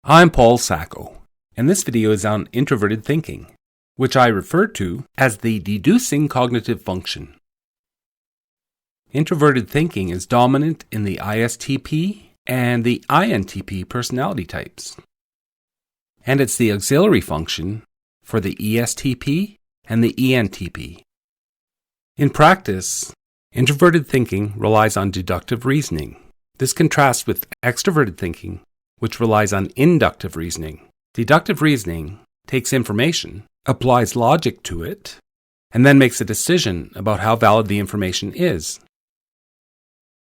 I'm Paul Sacco, and this video is on introverted thinking, which I refer to as the deducing cognitive function. Introverted thinking is dominant in the ISTP and the INTP personality types, and it's the auxiliary function for the ESTP and the ENTP. In practice, introverted thinking relies on deductive reasoning. This contrasts with extroverted thinking, which relies on inductive reasoning. Deductive reasoning takes information, applies logic to it, and then makes a decision about how valid the information is.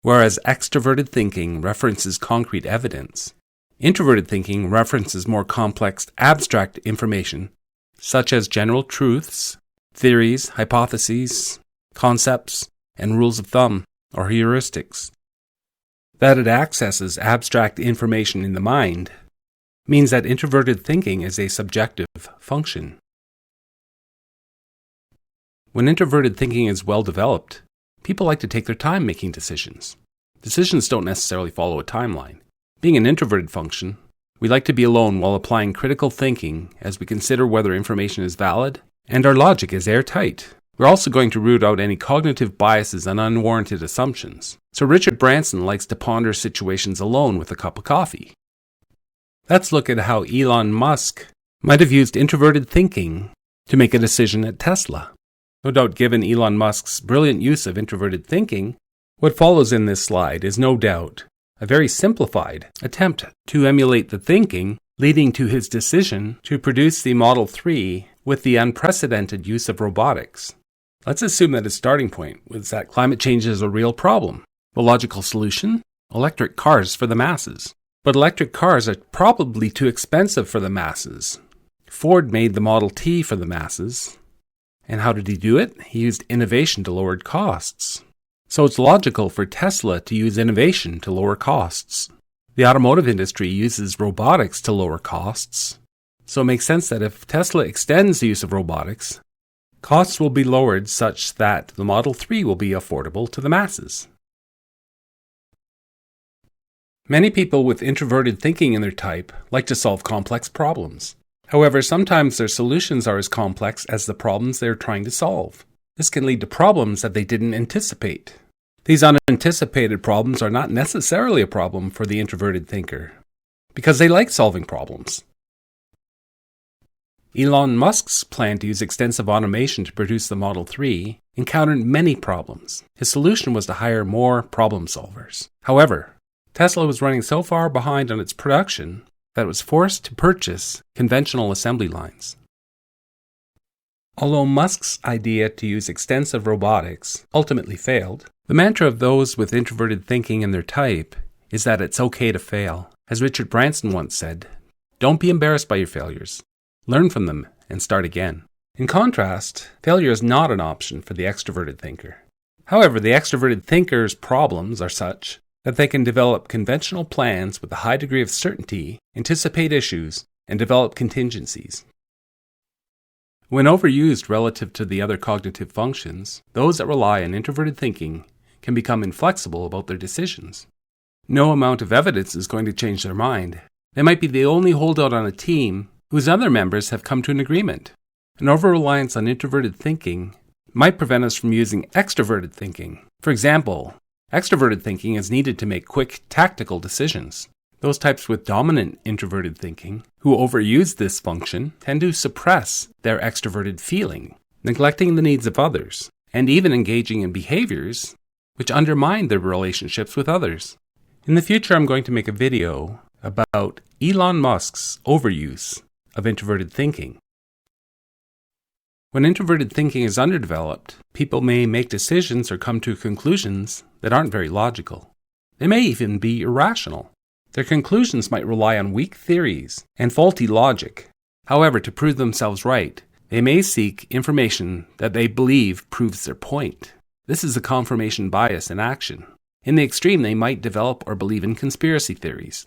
Whereas extroverted thinking references concrete evidence, introverted thinking references more complex, abstract information, such as general truths, theories, hypotheses, concepts, and rules of thumb or heuristics. That it accesses abstract information in the mind means that introverted thinking is a subjective function. When introverted thinking is well developed, people like to take their time making decisions. Decisions don't necessarily follow a timeline. Being an introverted function, we like to be alone while applying critical thinking as we consider whether information is valid and our logic is airtight. We're also going to root out any cognitive biases and unwarranted assumptions. So Richard Branson likes to ponder situations alone with a cup of coffee. Let's look at how Elon Musk might have used introverted thinking to make a decision at Tesla. No doubt, given Elon Musk's brilliant use of introverted thinking, what follows in this slide is no doubt a very simplified attempt to emulate the thinking leading to his decision to produce the Model 3 with the unprecedented use of robotics. Let's assume that his starting point was that climate change is a real problem. The logical solution? Electric cars for the masses. But electric cars are probably too expensive for the masses. Ford made the Model T for the masses. And how did he do it? He used innovation to lower costs. So it's logical for Tesla to use innovation to lower costs. The automotive industry uses robotics to lower costs. So it makes sense that if Tesla extends the use of robotics, costs will be lowered such that the Model 3 will be affordable to the masses. Many people with introverted thinking in their type like to solve complex problems. However, sometimes their solutions are as complex as the problems they are trying to solve. This can lead to problems that they didn't anticipate. These unanticipated problems are not necessarily a problem for the introverted thinker, because they like solving problems. Elon Musk's plan to use extensive automation to produce the Model 3 encountered many problems. His solution was to hire more problem solvers. However, Tesla was running so far behind on its production that it was forced to purchase conventional assembly lines. Although Musk's idea to use extensive robotics ultimately failed, the mantra of those with introverted thinking in their type is that it's okay to fail. As Richard Branson once said, "Don't be embarrassed by your failures. Learn from them and start again." In contrast, failure is not an option for the extroverted thinker. However, the extroverted thinker's problems are such that they can develop conventional plans with a high degree of certainty, anticipate issues, and develop contingencies. When overused relative to the other cognitive functions, those that rely on introverted thinking can become inflexible about their decisions. No amount of evidence is going to change their mind. They might be the only holdout on a team whose other members have come to an agreement. An over-reliance on introverted thinking might prevent us from using extroverted thinking. For example, extroverted thinking is needed to make quick, tactical decisions. Those types with dominant introverted thinking, who overuse this function, tend to suppress their extroverted feeling, neglecting the needs of others, and even engaging in behaviors which undermine their relationships with others. In the future, I'm going to make a video about Elon Musk's overuse of introverted thinking. When introverted thinking is underdeveloped, people may make decisions or come to conclusions that aren't very logical. They may even be irrational. Their conclusions might rely on weak theories and faulty logic. However, to prove themselves right, they may seek information that they believe proves their point. This is a confirmation bias in action. In the extreme, they might develop or believe in conspiracy theories.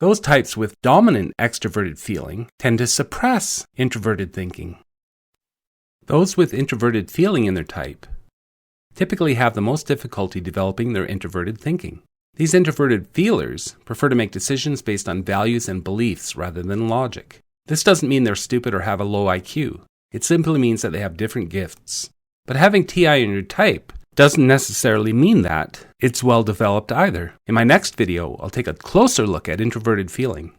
Those types with dominant extroverted feeling tend to suppress introverted thinking. Those with introverted feeling in their type typically have the most difficulty developing their introverted thinking. These introverted feelers prefer to make decisions based on values and beliefs rather than logic. This doesn't mean they're stupid or have a low IQ. It simply means that they have different gifts. But having TI in your type doesn't necessarily mean that it's well developed either. In my next video, I'll take a closer look at introverted feeling.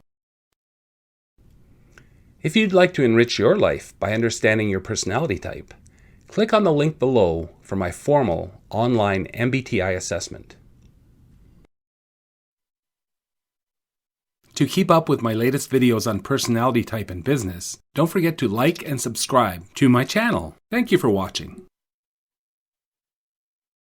If you'd like to enrich your life by understanding your personality type, click on the link below for my formal online MBTI assessment. To keep up with my latest videos on personality type and business, don't forget to like and subscribe to my channel. Thank you for watching.